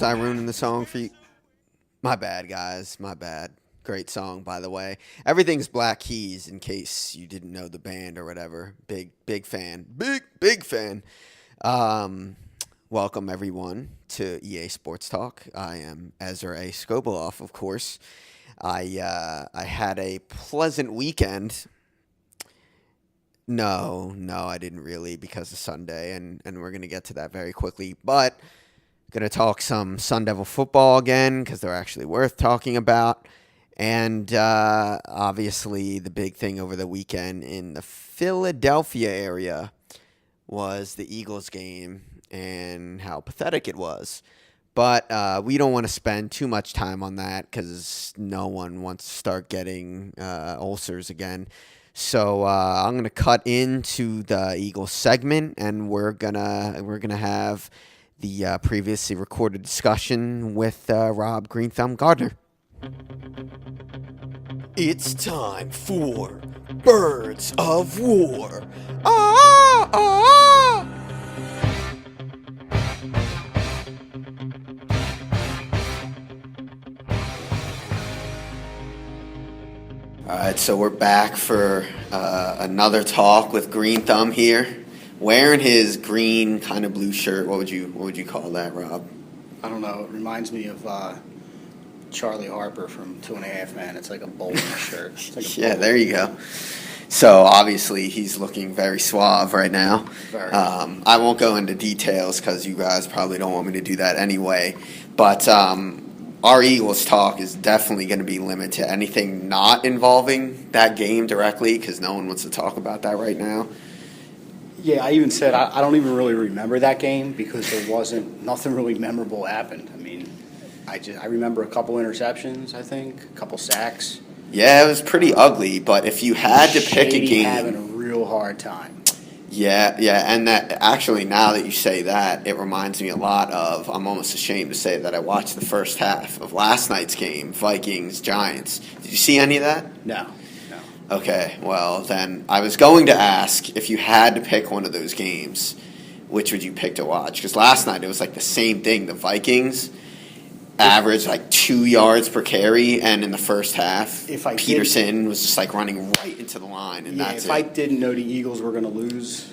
I ruining the song for you? My bad, guys. My bad. Great song, by the way. Everything's Black Keys, in case you didn't know the band or whatever. Big fan. Big fan. Um, Welcome, everyone, to EASports Talk. I am Ezra A. Skoboloff, of course. I had a pleasant weekend. No, I didn't really because of Sunday, and we're going to get to that very quickly. But going to talk some Sun Devil football again because they're actually worth talking about. And obviously the big thing over the weekend in the Philadelphia area was the Eagles game and how pathetic it was. But we don't want to spend too much time on that because no one wants to start getting ulcers again. So I'm gonna cut into the Eagles segment, and we're gonna have the previously recorded discussion with Rob Green Thumb Gardner. It's time for Birds of War. All right, so we're back for another talk with Green Thumb here, wearing his green kind of blue shirt. What would you call that, Rob? I don't know. It reminds me of Charlie Harper from 2.5 Men. It's like a bowling shirt. It's like Yeah, there you go. So obviously he's looking very suave right now. Very. I won't go into details because you guys probably don't want me to do that anyway. But our Eagles talk is definitely going to be limited to anything not involving that game directly because no one wants to talk about that right now. Yeah, I even said I don't even really remember that game because nothing really memorable happened. I mean, I remember a couple interceptions, I think, a couple sacks. Yeah, it was pretty ugly, but if you had to pick a game, having a real hard time. Yeah, and that actually, now that you say that, it reminds me a lot of, I'm almost ashamed to say that I watched the first half of last night's game, Vikings-Giants. Did you see any of that? No. Okay, well, then I was going to ask if you had to pick one of those games, which would you pick to watch? Because last night it was like the same thing. The Vikings averaged like 2 yards per carry, and in the first half, Peterson was just like running right into the line, and that's it. If I didn't know the Eagles were going to lose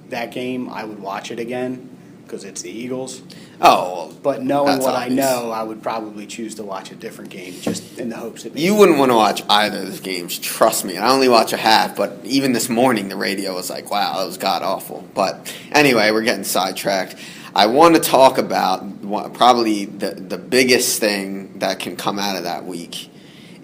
that game, I would watch it again because it's the Eagles. Oh, well, but knowing what obvious. I know, I would probably choose to watch a different game just in the hopes that you wouldn't want to watch either of those games. Trust me. I only watch a half, but even this morning, the radio was like, "Wow, that was god awful." But anyway, we're getting sidetracked. I want to talk about probably the biggest thing that can come out of that week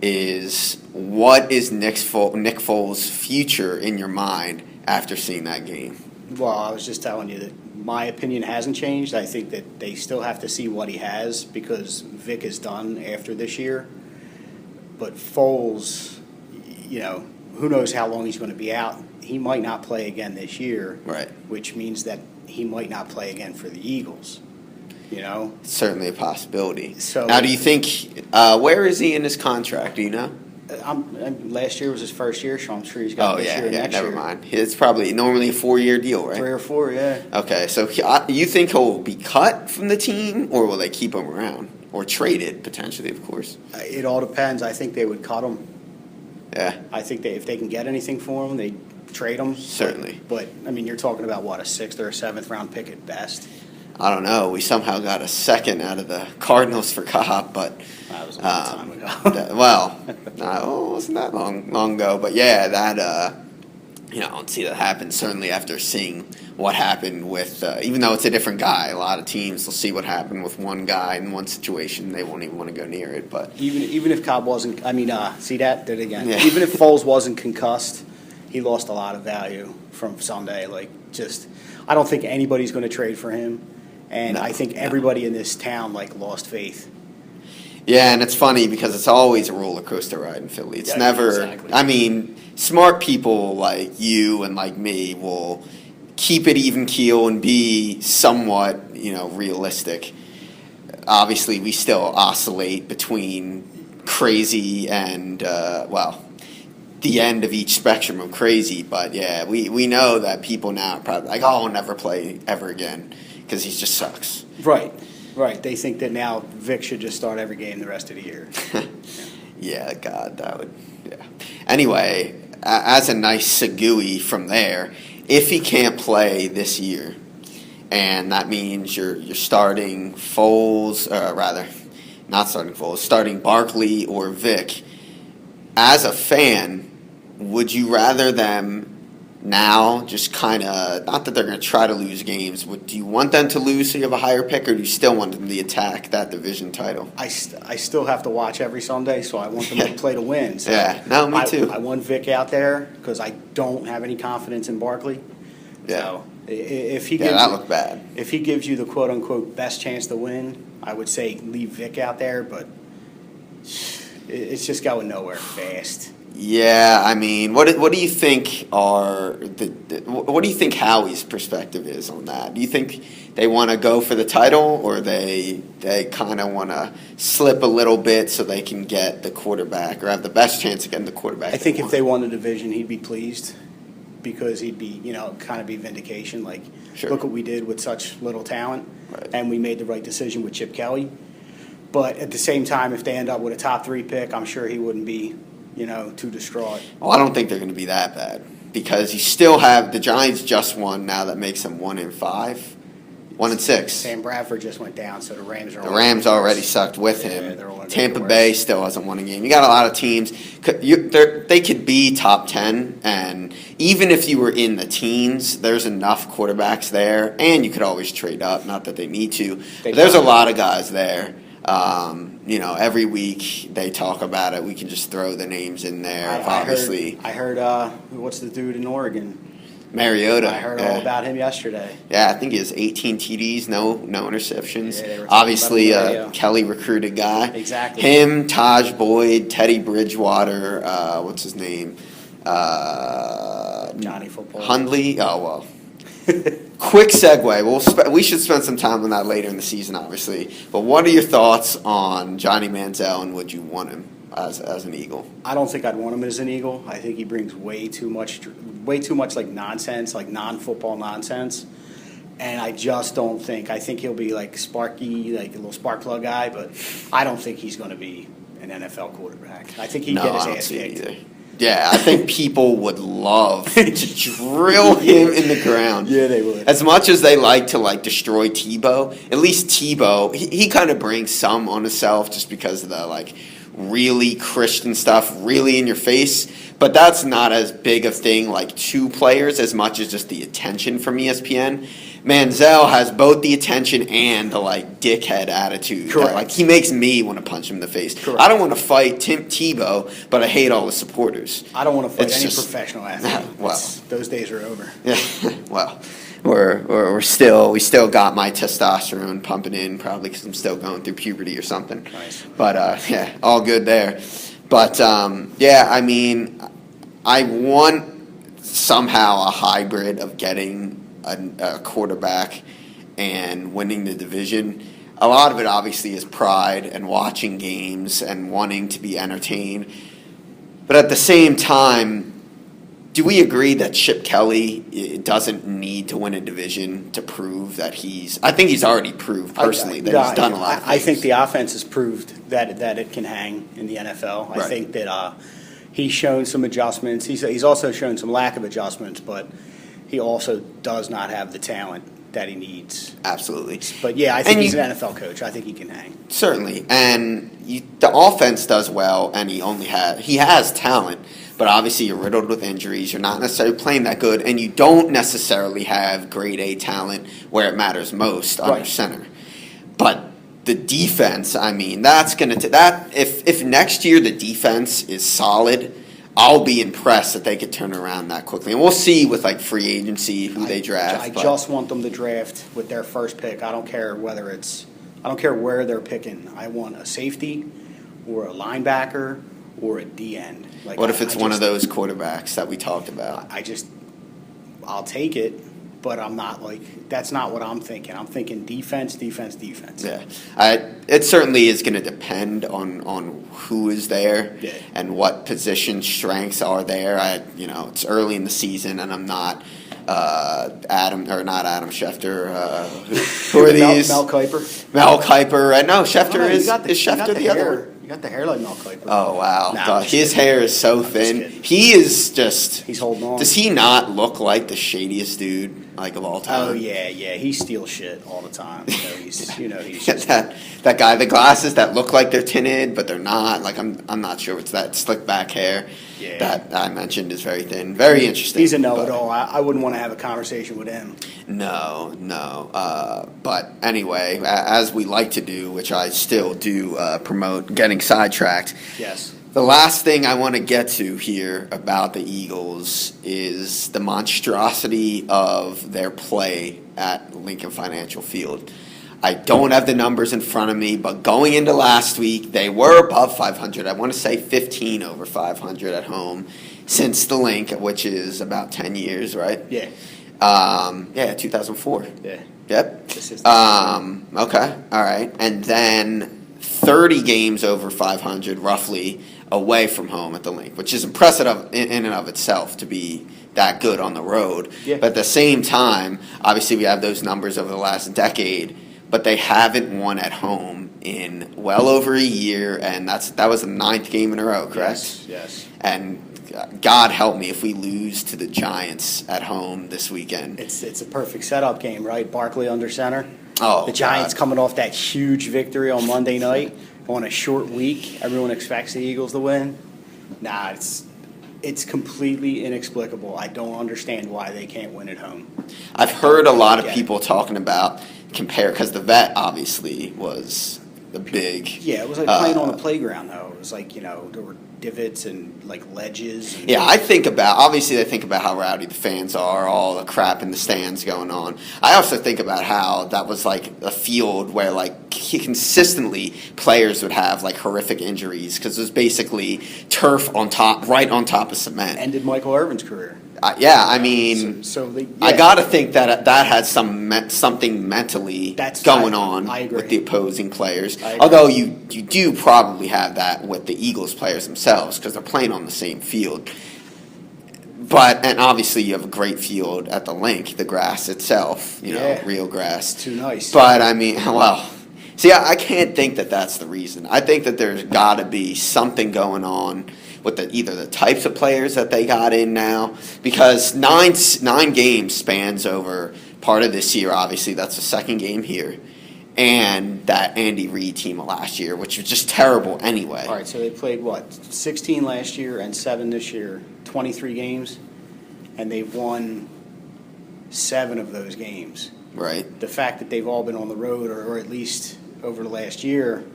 is what is Nick Foles' future in your mind after seeing that game? Well, I was just telling you that my opinion hasn't changed. I think that they still have to see what he has because Vic is done after this year. But Foles, who knows how long he's going to be out. He might not play again this year, right? Which means that he might not play again for the Eagles. It's certainly a possibility. So now, do you think where is he in his contract? Do you know? Last year was his first year, so I'm sure he's got this year and next never year. mind. It's probably normally a 4-year deal, right? 3 or 4, yeah. Okay, so you think he'll be cut from the team, or will they keep him around? Or traded, potentially, of course. It all depends. I think they would cut him. Yeah. I think if they can get anything for him, they trade him. Certainly. But I mean, you're talking about, what, a 6th or a 7th round pick at best? I don't know. We somehow got a second out of the Cardinals for Cobb, but that was a long time ago. It wasn't that long ago. But yeah, that I don't see that happen. Certainly after seeing what happened with, even though it's a different guy, a lot of teams will see what happened with one guy in one situation. They won't even want to go near it. But even if Cobb wasn't, see that did it again. Yeah. Even if Foles wasn't concussed, he lost a lot of value from Sunday. I don't think anybody's going to trade for him. And I think everybody in this town lost faith. Yeah, and it's funny because it's always a roller coaster ride in Philly. It's never. Exactly. I mean, smart people like you and like me will keep it even keel and be somewhat, realistic. Obviously, we still oscillate between crazy and the end of each spectrum of crazy. But yeah, we know that people now are probably like, "Oh, I'll never play ever again." Because he just sucks. Right. Right. They think that now Vic should just start every game the rest of the year. Yeah, God, that would. Yeah. Anyway, as a nice segue from there, if he can't play this year, and that means you're starting Foles, or rather, not starting Foles, starting Barkley or Vic. As a fan, would you rather them now just kind of, not that they're going to try to lose games, but do you want them to lose so you have a higher pick, or do you still want them to attack that division title? I still have to watch every Sunday, so I want them to play to win. So yeah, no, me too. I want Vic out there because I don't have any confidence in Barkley. Yeah. So if he that looked bad. If he gives you the quote unquote best chance to win, I would say leave Vic out there, but it's just going nowhere fast. Yeah, I mean, what do you think what do you think Howie's perspective is on that? Do you think they want to go for the title, or they kind of want to slip a little bit so they can get the quarterback or have the best chance of getting the quarterback? I think if they won the division, he'd be pleased because he'd be, kind of be vindication. Like, sure. Look what we did with such little talent, right. And we made the right decision with Chip Kelly. But at the same time, if they end up with a top 3 pick, I'm sure he wouldn't be too distraught. Well, I don't think they're going to be that bad because you still have the Giants just won now. That makes them 1-5, 1-6. Sam Bradford just went down, so the Rams are. The Rams already sucked with him. Tampa Bay still hasn't won a game. You got a lot of teams. They could be top 10, and even if you were in the teens, there's enough quarterbacks there, and you could always trade up. Not that they need to. But there's a lot of guys there. Every week they talk about it. We can just throw the names in there. Obviously, I heard what's the dude in Oregon? Mariota. I heard all about him yesterday. Yeah, I think he has 18 TDs, no interceptions. Yeah, obviously, a Kelly recruited guy. Exactly. Him, Taj Boyd, Teddy Bridgewater. What's his name? Johnny Football. Hundley. Oh well. Quick segue. We should spend some time on that later in the season, obviously. But what are your thoughts on Johnny Manziel, and would you want him as an Eagle? I don't think I'd want him as an Eagle. I think he brings way too much like nonsense, like non-football nonsense. And I just don't think. I think he'll be like Sparky, like a little spark plug guy, but I don't think he's going to be an NFL quarterback. I think he'd get his ass kicked. Either. Yeah, I think people would love to drill him in the ground. Yeah, they would. As much as they like to destroy Tebow, at least Tebow, he kind of brings some on himself just because of the really Christian stuff, really in your face. But that's not as big a thing to players as much as just the attention from ESPN. Manziel has both the attention and the dickhead attitude. Correct. He makes me want to punch him in the face. Correct. I don't want to fight Tebow, but I hate all the supporters. I don't want to fight any professional athlete. Well, those days are over. Yeah. Well, we still got my testosterone pumping in, probably because I'm still going through puberty or something. Nice. But yeah, all good there. But I mean, I want somehow a hybrid of getting a quarterback and winning the division. A lot of it obviously is pride and watching games and wanting to be entertained. But at the same time, do we agree that Chip Kelly doesn't need to win a division to prove that I think he's already proved personally that he's done a lot of things. I think the offense has proved that it can hang in the NFL. Right. I think that he's shown some adjustments. He's also shown some lack of adjustments, but he also does not have the talent that he needs. Absolutely. But yeah, I think he's an NFL coach. I think he can hang. Certainly. And the offense does well, and he has talent, but obviously you're riddled with injuries. You're not necessarily playing that good, and you don't necessarily have grade A talent where it matters most under center. But the defense, I mean, that's going to if next year the defense is solid, I'll be impressed that they could turn around that quickly. And we'll see with free agency who they draft. I just want them to draft with their first pick. I don't care where they're picking. I want a safety or a linebacker or a D end. What if it's one of those quarterbacks that we talked about? I'll take it. but I'm not like, that's not what I'm thinking. I'm thinking defense, defense, defense. Yeah, it certainly is going to depend on who is there and what position strengths are there. It's early in the season, and I'm not not Adam Schefter. Who are these? Mel Kiper. Mel Kiper. No, Schefter is Schefter the other one? You got the hair like Mel Kiper. Oh, wow. Nah, his hair is so thin. He is just... He's holding on. Does he not look like the shadiest dude, like, of all time? Oh, yeah. He steals shit all the time. He's just... that guy, the glasses that look like they're tinted, but they're not. Like, I'm not sure what's that slick back hair that I mentioned is very thin. Very interesting. He's a know-it-all. I wouldn't want to have a conversation with him. No. But anyway, as we like to do, which I still do promote, getting sidetracked. Yes. The last thing I want to get to here about the Eagles is the monstrosity of their play at Lincoln Financial Field. I don't have the numbers in front of me, but going into last week, they were above 500. I want to say 15 over 500 at home since the Link, which is about 10 years, right? Yeah. 2004. Yeah. Yep. Okay. All right. And then 30 games over 500, roughly, away from home at the Link, which is impressive in and of itself to be that good on the road. Yeah. But at the same time, obviously we have those numbers over the last decade, but they haven't won at home in well over a year, and that was the 9th game in a row, correct? Yes. And God help me if we lose to the Giants at home this weekend. It's a perfect setup game, right? Barkley under center. Oh, the Giants God. coming off that huge victory on Monday night on a short week. Everyone expects the Eagles to win. Nah, it's completely inexplicable. I don't understand why they can't win at home. I've heard a lot of people talking about because the vet obviously was the big. Yeah, it was like playing on a playground, though. It was like, there were divots and like ledges. And I think about how rowdy the fans are, all the crap in the stands going on. I also think about how that was like a field where like consistently players would have like horrific injuries because it was basically turf right on top of cement. Ended Michael Irvin's career. I got to think that had something mentally going on with the opposing players. Although you do probably have that with the Eagles players themselves because they're playing on the same field. And obviously you have a great field at the Link, the grass itself, real grass. Too nice. But I can't think that that's the reason. I think that there's got to be something going on with either the types of players that they got in now, because nine games spans over part of this year. Obviously, that's the second game here, and that Andy Reid team of last year, which was just terrible anyway. All right, so they played 16 last year and 7 this year, 23 games, and they've won 7 of those games. Right. The fact that they've all been on the road, or at least over the last year,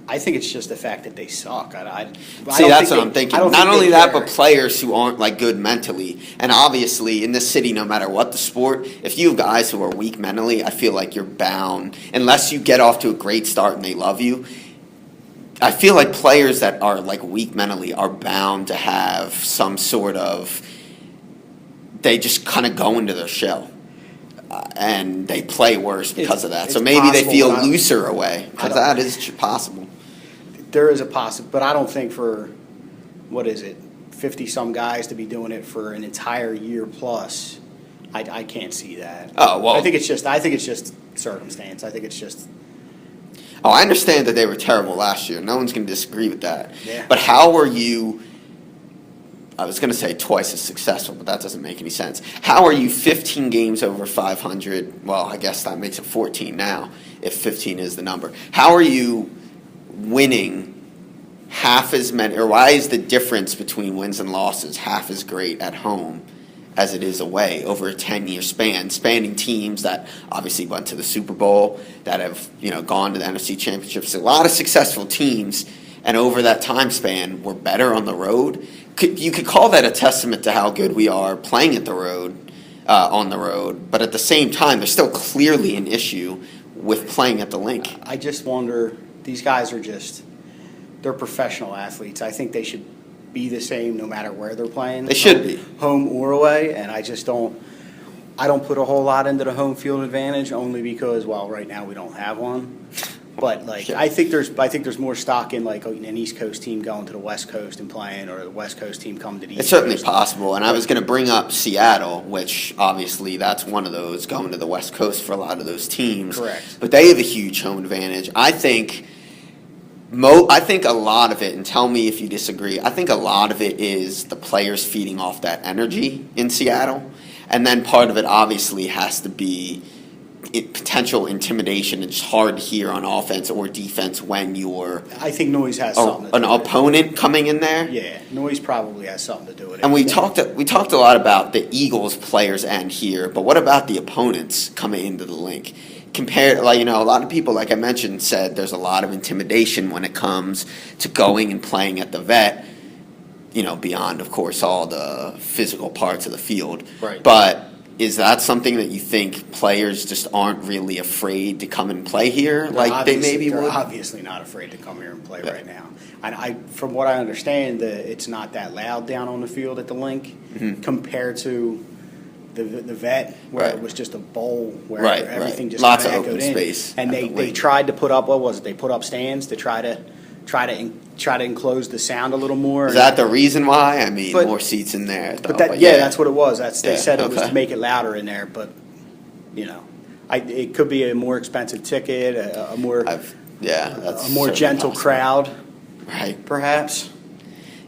I think it's just the fact that they suck. That's what I'm thinking. Not only that, but players who aren't like good mentally. And obviously, in this city, no matter what the sport, if you have guys who are weak mentally, I feel like you're bound, unless you get off to a great start and they love you. I feel like players that are like weak mentally are bound to have some sort of. They just kind of go into their shell. And they play worse because of that. So maybe they feel looser away, because that is possible. There is a possible, but I don't think for, 50-some guys to be doing it for an entire year plus, I can't see that. Oh, well. I think it's just circumstance. I think it's just. Oh, I understand that they were terrible last year. No one's going to disagree with that. Yeah. But how were you... I was going to say twice as successful, but that doesn't make any sense. How are you 15 games over 500? Well, I guess that makes it 14 now, if 15 is the number. How are you winning half as many, or why is the difference between wins and losses half as great at home as it is away over a 10-year span, spanning teams that obviously went to the Super Bowl, that have gone to the NFC Championships, a lot of successful teams, and over that time span were better on the road? You could call that a testament to how good we are playing at the road, on the road, but at the same time, there's still clearly an issue with playing at the Link. I just wonder, these guys are they're professional athletes. I think they should be the same no matter where they're playing. They should be. Home or away, and I just don't. I don't put a whole lot into the home field advantage only because, well, right now we don't have one. But Sure. I think there's more stock in like an East Coast team going to the West Coast and playing, or the West Coast team coming to the East It's certainly Coast. possible, and I was going to bring up Seattle, which obviously that's one of those going to the West Coast for a lot of those teams. Correct. But they have a huge home advantage. I think a lot of it, and tell me if you disagree, I think a lot of it is the players feeding off that energy in Seattle, and then part of it obviously has to be potential intimidation. It's hard to hear on offense or defense when you're I think noise has something to an do with it. opponent coming in there. Yeah, noise probably has something to do with it. And we talked a lot about the Eagles players end here, but what about the opponents coming into the link? Compared, a lot of people, like I mentioned, said there's a lot of intimidation when it comes to going and playing at the Vet. Beyond, of course, all the physical parts of the field. Right. But is that something that you think players just aren't really afraid to come and play here, like they maybe they're would? obviously not afraid to come here and play right now. And from what I understand, it's not that loud down on the field at the link compared to the Vet, where Right. it was just a bowl where Right, everything right. just Lots kinda of open echoed in. space And at the they link. tried to put up, what was it? They put up stands to try to enclose the sound a little more. Is that the reason why? I mean, But- more seats in there. But that's what it was. They Yeah, said it was okay. to make it louder in there, but it could be a more expensive ticket, a more That's a more certainly gentle possible. crowd, Right. perhaps.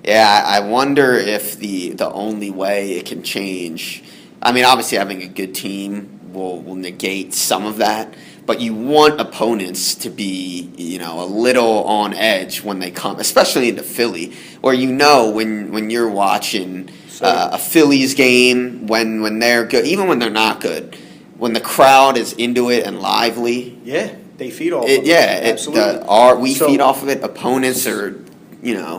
Yeah, I wonder if the only way it can change. I mean, obviously having a good team will negate some of that, but you want opponents to be, a little on edge when they come, especially into Philly, or when you're watching a Phillies game when they're good, even when they're not good, when the crowd is into it and lively. Yeah, they feed off of it. Absolutely. We feed off of it. Opponents are,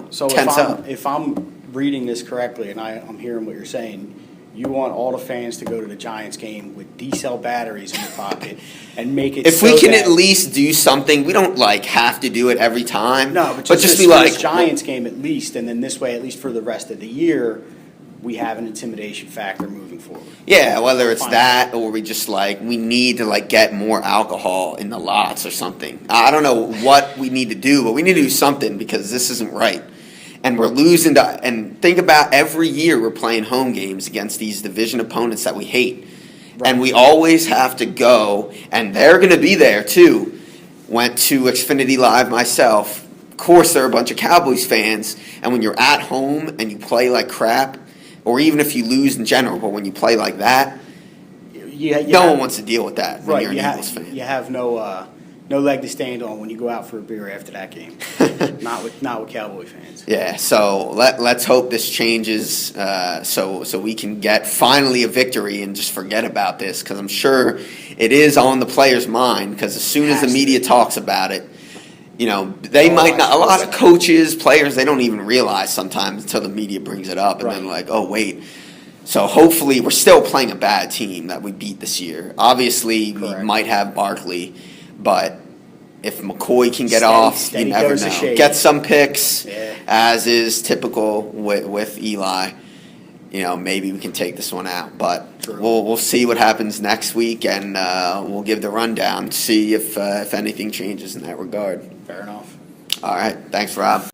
So tense up. if I'm reading this correctly and I'm hearing what you're saying, you want all the fans to go to the Giants game with D-cell batteries in their pocket and make it. If so we can that- at least do something, we don't have to do it every time. No, but just be for like this Giants game at least, and then this way, at least for the rest of the year, we have an intimidation factor moving forward. yeah, whether it's Fine. that or we just we need to get more alcohol in the lots or something. I don't know what we need to do, but we need to do something because this isn't right. And we're losing and think about every year we're playing home games against these division opponents that we hate. Right. And we always have to go, and they're going to be there too. Went to Xfinity Live myself. Of course, there are a bunch of Cowboys fans, and when you're at home and you play like crap, or even if you lose in general, but when you play like that, no one wants to deal with that when Right, you're an Eagles fan. you have no leg to stand on when you go out for a beer after that game. not with Cowboy fans. Yeah, so let's hope this changes so we can get finally a victory and just forget about this, because I'm sure it is on the players' mind, because as soon as the media talks about it, they might not, a lot of coaches, players, they don't even realize sometimes until the media brings it up, and then oh, wait. So hopefully we're still playing a bad team that we beat this year. Obviously, Correct. we might have Barkley, but if McCoy can get Steady- off, steady you never dose of know. shade. Get some picks, Yeah. as is typical with Eli. Maybe we can take this one out. But True. we'll see what happens next week, and we'll give the rundown, see if anything changes in that regard. Fair enough. All right. Thanks, Rob.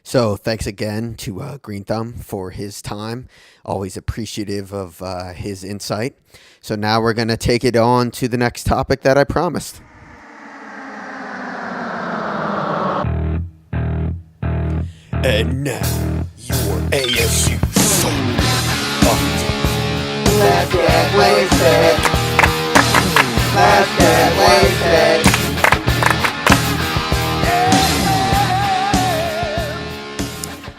So thanks again to Green Thumb for his time. Always appreciative of his insight. So now we're going to take it on to the next topic that I promised. And now, your ASU Soul Let's get wasted. Let's get wasted.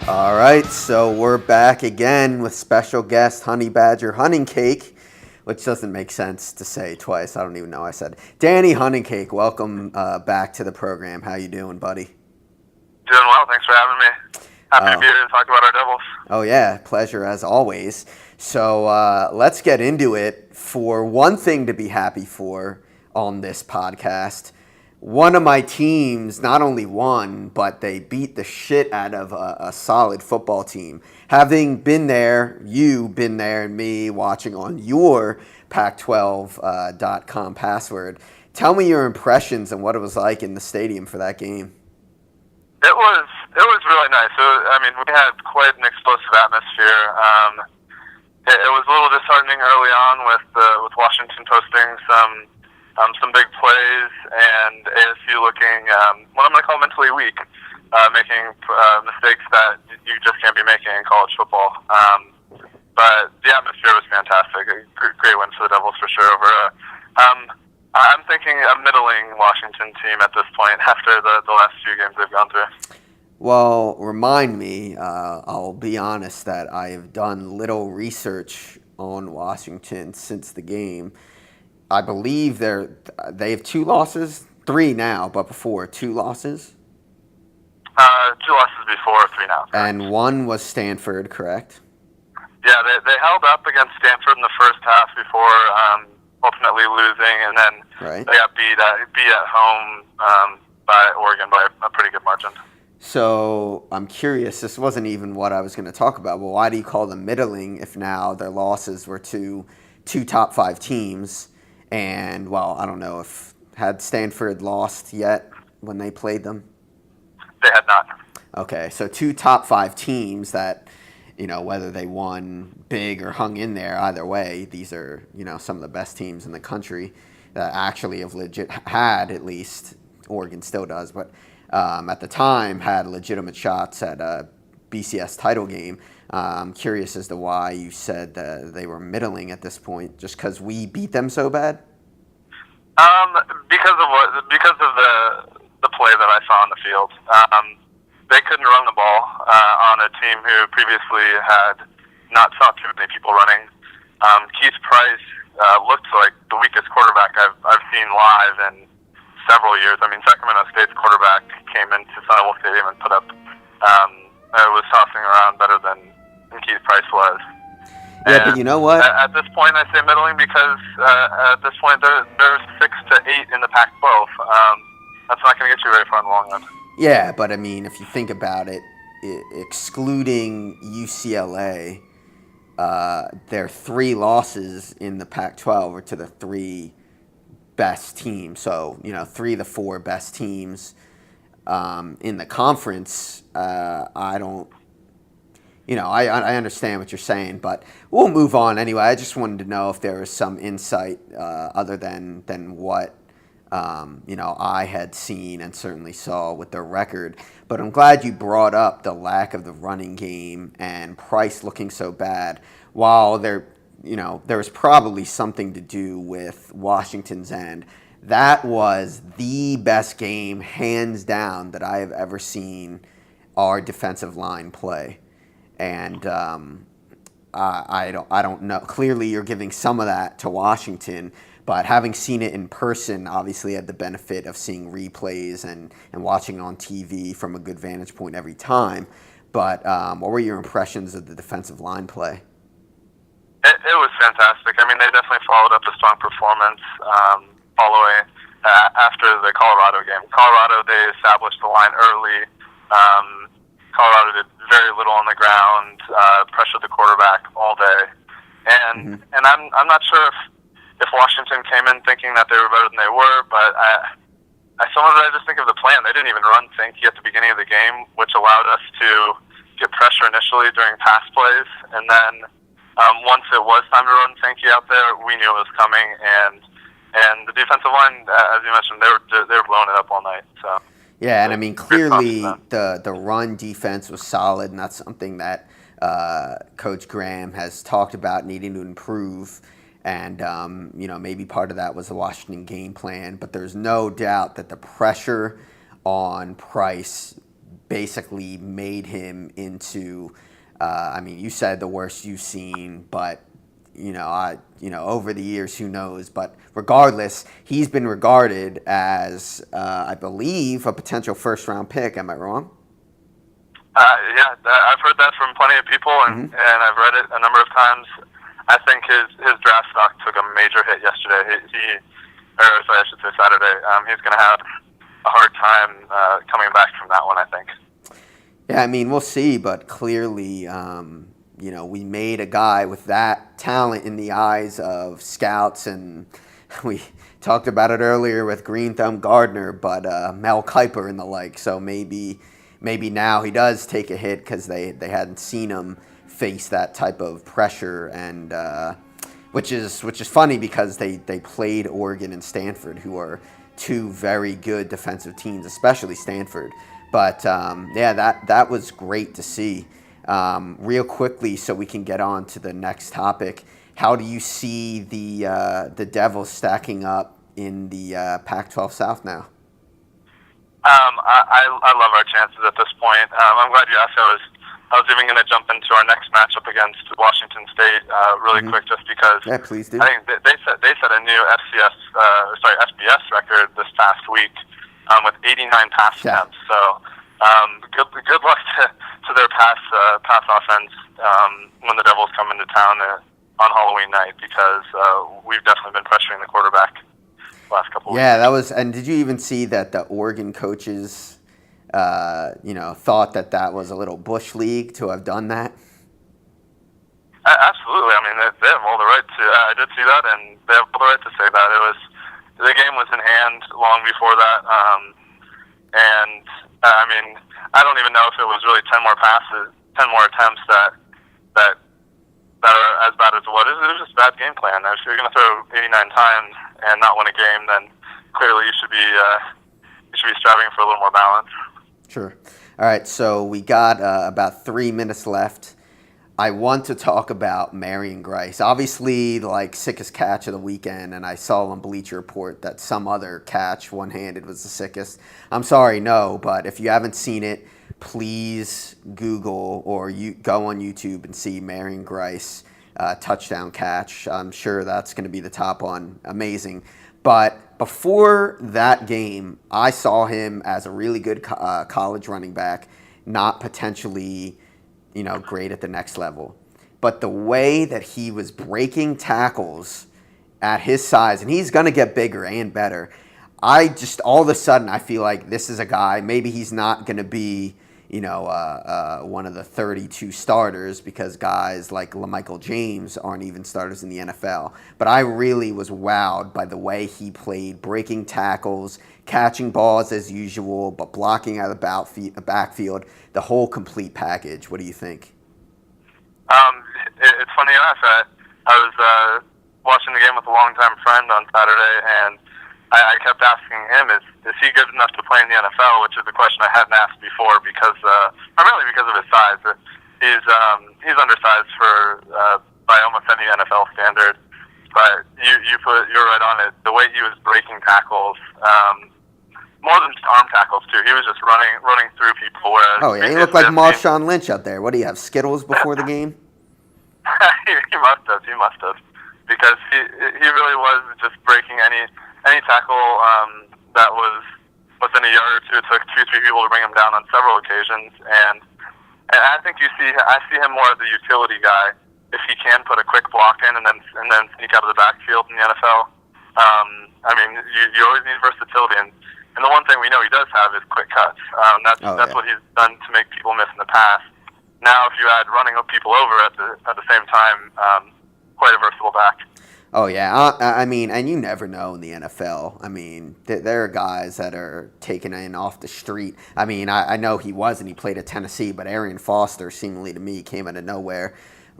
All right, so we're back again with special guest Honey Badger Hunting Cake, which doesn't make sense to say twice. I don't even know I said. Danny Hunting Cake, welcome back to the program. How you doing, buddy? Doing well. Thanks for having me. Happy to be here to talk about our Devils. Oh, yeah. Pleasure as always. So let's get into it. For one thing to be happy for on this podcast, one of my teams not only won, but they beat the shit out of a solid football team. Having been there, you been there, and me watching on your Pac12.com password, tell me your impressions and what it was like in the stadium for that game. It was really nice. We had quite an explosive atmosphere. It was a little disheartening early on with Washington posting some big plays and ASU looking what I'm going to call mentally weak, making mistakes that you just can't be making in college football. But the atmosphere was fantastic. A great win for the Devils for sure. I'm thinking a middling Washington team at this point after the last few games they've gone through. Well, remind me, I'll be honest that I have done little research on Washington since the game. I believe they have 2 losses, 3 now, but before 2 losses. 2 losses before, 3 now. Correct. And 1 was Stanford, correct? Yeah, they held up against Stanford in the first half before ultimately losing, and then they got beat at home by Oregon by a pretty good margin. So I'm curious, this wasn't even what I was going to talk about. Well, why do you call them middling if now their losses were to 2 top 5 teams? And, well, I don't know if had Stanford lost yet when they played them? They had not. Okay, so 2 top 5 teams that, whether they won big or hung in there, either way, these are, some of the best teams in the country that actually have legit had, at least, Oregon still does, but at the time had legitimate shots at a BCS title game. I'm curious as to why you said that they were middling at this point, just because we beat them so bad? Because of the play that I saw on the field. They couldn't run the ball on a team who previously had not saw too many people running. Keith Price looked like the weakest quarterback I've seen live in several years. Sacramento State's quarterback came into Sunnyvale Stadium and put up was tossing around better than Keith Price was. Yeah, but you know what? At this point, I say middling because at this point there's 6 to 8 in the Pac-12. That's not going to get you very far in the long run. Yeah, but if you think about it, excluding UCLA, their 3 losses in the Pac-12 are to the 3 best teams. So 3 of the 4 best teams in the conference. I don't. I understand what you're saying, but we'll move on anyway. I just wanted to know if there was some insight other than what I had seen and certainly saw with their record. But I'm glad you brought up the lack of the running game and Price looking so bad. While there was probably something to do with Washington's end, that was the best game, hands down, that I have ever seen our defensive line play. And I don't know. Clearly, you're giving some of that to Washington, but having seen it in person, obviously had the benefit of seeing replays and watching on TV from a good vantage point every time. But what were your impressions of the defensive line play? It was fantastic. They definitely followed up a strong performance following after the Colorado game. Colorado, they established the line early. Colorado did very little on the ground, pressured the quarterback all day, and I'm not sure if Washington came in thinking that they were better than they were, but some of it I just think of the plan. They didn't even run Sankey at the beginning of the game, which allowed us to get pressure initially during pass plays, and then once it was time to run Sankey out there, we knew it was coming, and the defensive line, as you mentioned, they were blowing it up all night. So. Yeah, and clearly the run defense was solid, and that's something that Coach Graham has talked about needing to improve. And, maybe part of that was the Washington game plan. But there's no doubt that the pressure on Price basically made him into, you said the worst you've seen, but over the years, who knows? But regardless, he's been regarded as, I believe, a potential first-round pick. Am I wrong? Yeah, I've heard that from plenty of people, and I've read it a number of times. I think his draft stock took a major hit yesterday. I should say Saturday. He's going to have a hard time coming back from that one, I think. Yeah, I mean, we'll see, but clearly, we made a guy with that talent in the eyes of scouts, and we talked about it earlier with Green Thumb Gardner, but Mel Kiper and the like. So maybe now he does take a hit because they hadn't seen him face that type of pressure, and which is funny because they played Oregon and Stanford, who are two very good defensive teams, especially Stanford. But that was great to see. Real quickly, so we can get on to the next topic. How do you see the Devils stacking up in the Pac-12 South now? I love our chances at this point. I'm glad you asked. I was even going to jump into our next matchup against Washington State really quick, just because. Yeah, please do. I think they set a new FBS record this past week with 89 pass attempts. So good luck to their pass offense when the Devils come into town on Halloween night, because we've definitely been pressuring the quarterback the last couple of weeks. Yeah, that was. And did you even see that the Oregon coaches, thought that was a little bush league to have done that? Absolutely. I mean, they have all the right to. I did see that, and they have all the right to say that. The game was in hand long before that, and I mean, I don't even know if it was really 10 more attempts that are as bad as it was. It was just a bad game plan. If you're going to throw 89 times and not win a game, then clearly you should be striving for a little more balance. Sure. All right, so we got about 3 minutes left. I want to talk about Marion Grice. Obviously, sickest catch of the weekend, and I saw on Bleacher Report that some other catch, one-handed, was the sickest. I'm sorry, no, but if you haven't seen it, please Google or go on YouTube and see Marion Grice touchdown catch. I'm sure that's going to be the top one. Amazing. But before that game, I saw him as a really good college running back, not potentially great at the next level. But the way that he was breaking tackles at his size, and he's going to get bigger and better, all of a sudden, I feel like this is a guy, maybe he's not going to be, one of the 32 starters, because guys like LaMichael James aren't even starters in the NFL. But I really was wowed by the way he played, breaking tackles, catching balls as usual, but blocking out of the backfield, the whole complete package. What do you think? It's funny enough. I was watching the game with a longtime friend on Saturday, and I kept asking him, is he good enough to play in the NFL, which is a question I hadn't asked before, because primarily because of his size. He's undersized by almost any NFL standard, but you're right on it. The way he was breaking tackles, more than just arm tackles too. He was just running through people. He looked like Marshawn Lynch out there. What do you have, Skittles before the game? He must have, because he really was just breaking any tackle that was within a yard or two. It took 2-3 people to bring him down on several occasions, and I think I see him more as a utility guy. If he can put a quick block in and then sneak out of the backfield in the NFL, I mean, you always need versatility, and the one thing we know he does have is quick cuts. That's what he's done to make people miss in the past. Now, if you add running people over at the same time, quite a versatile back. Oh, yeah. I mean, and you never know in the NFL. I mean, there are guys that are taken in off the street. I mean, I know he wasn't. He played at Tennessee, but Arian Foster, seemingly to me, came out of nowhere.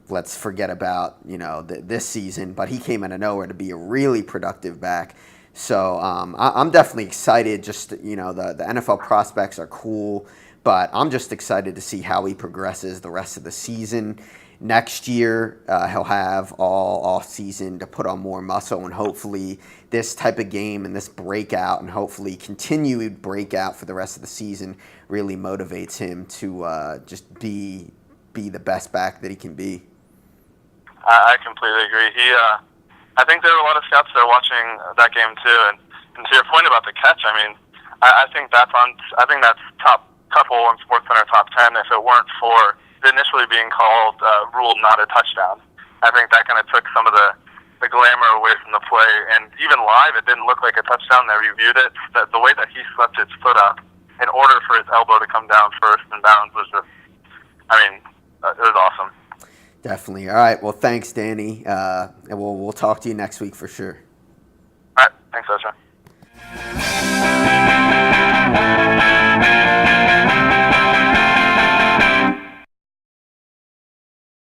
Let's forget about, this season, but he came out of nowhere to be a really productive back. So I'm definitely excited. Just, the NFL prospects are cool, but I'm just excited to see how he progresses the rest of the season. Next year, he'll have all off season to put on more muscle, and hopefully this type of game and this breakout and hopefully continued breakout for the rest of the season really motivates him to just be the best back that he can be. I completely agree. I think there were a lot of scouts that are watching that game too, and to your point about the catch, I mean, I think that's top couple on SportsCenter top 10. If it weren't for initially being called ruled not a touchdown, I think that kind of took some of the the glamour away from the play. And even live, it didn't look like a touchdown. They reviewed it. The way that he swept his foot up in order for his elbow to come down first and bounds was just, it was awesome. Definitely. All right. Well, thanks, Danny. And we'll talk to you next week for sure. All right. Thanks, Ezra.